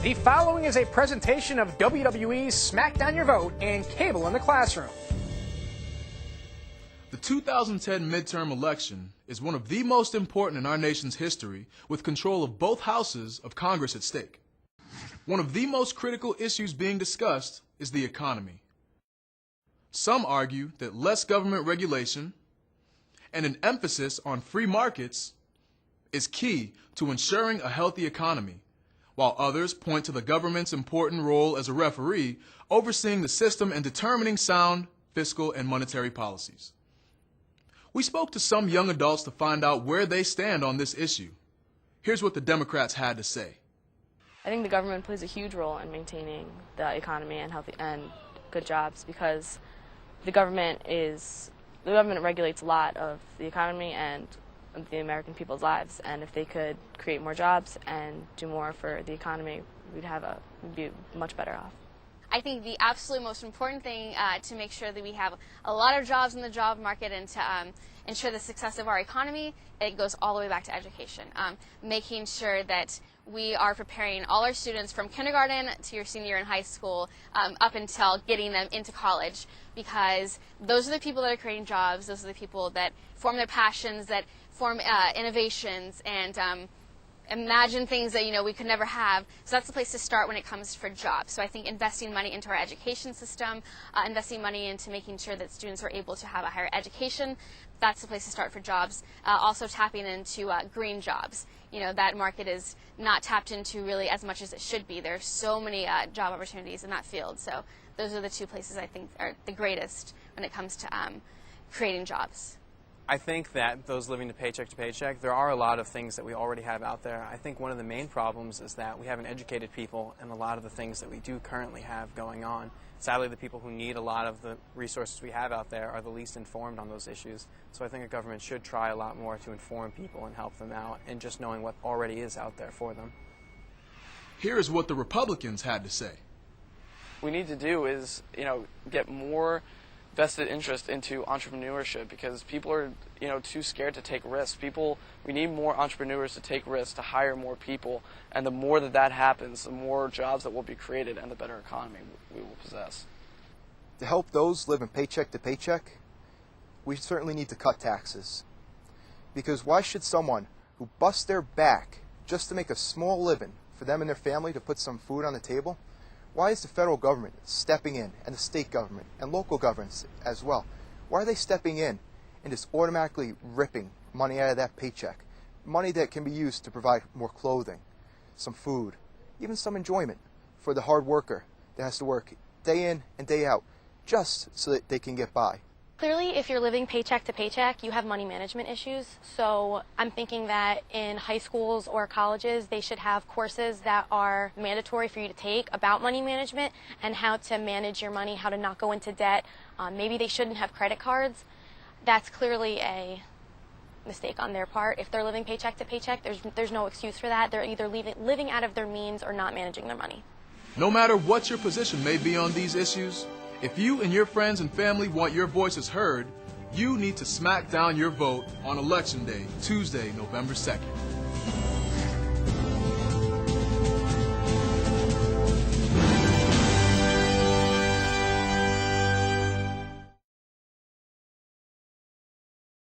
The following is a presentation of WWE Smackdown Your Vote and Cable in the Classroom. The 2010 midterm election is one of the most important in our nation's history, with control of both houses of Congress at stake. One of the most critical issues being discussed is the economy. Some argue that less government regulation and an emphasis on free markets is key to ensuring a healthy economy, while others point to the government's important role as a referee overseeing the system and determining sound fiscal and monetary policies. We spoke to some young adults to find out where they stand on this issue. Here's what the Democrats had to say. I think the government plays a huge role in maintaining the economy and healthy and good jobs, because the government regulates a lot of the economy and the American people's lives, and if they could create more jobs and do more for the economy, we'd be much better off. I think the absolute most important thing to make sure that we have a lot of jobs in the job market and to ensure the success of our economy, it goes all the way back to education. Making sure that we are preparing all our students from kindergarten to your senior year in high school up until getting them into college, because those are the people that are creating jobs, those are the people that form their passions, that form innovations and imagine things that we could never have. So that's the place to start when it comes for jobs. So I think investing money into our education system, investing money into making sure that students are able to have a higher education, that's the place to start for jobs. Also tapping into green jobs. That market is not tapped into really as much as it should be. There are so many job opportunities in that field. So those are the two places I think are the greatest when it comes to creating jobs. I think that those living to paycheck, there are a lot of things that we already have out there. I think one of the main problems is that we haven't educated people in a lot of the things that we do currently have going on. Sadly, the people who need a lot of the resources we have out there are the least informed on those issues. So I think a government should try a lot more to inform people and help them out, and just knowing what already is out there for them. Here is what the Republicans had to say. What we need to do is, get more vested interest into entrepreneurship, because people are, too scared to take risks. We need more entrepreneurs to take risks, to hire more people, and the more that happens, the more jobs that will be created and the better economy we will possess. To help those living paycheck to paycheck, we certainly need to cut taxes. Because why should someone who busts their back just to make a small living for them and their family to put some food on the table, why is the federal government stepping in, and the state government and local governments as well? Why are they stepping in and just automatically ripping money out of that paycheck? Money that can be used to provide more clothing, some food, even some enjoyment for the hard worker that has to work day in and day out just so that they can get by. Clearly, if you're living paycheck to paycheck, you have money management issues. So I'm thinking that in high schools or colleges, they should have courses that are mandatory for you to take about money management and how to manage your money, how to not go into debt. Maybe they shouldn't have credit cards. That's clearly a mistake on their part. If they're living paycheck to paycheck, there's no excuse for that. They're either living out of their means or not managing their money. No matter what your position may be on these issues, if you and your friends and family want your voices heard, you need to smack down your vote on Election Day, Tuesday, November 2nd.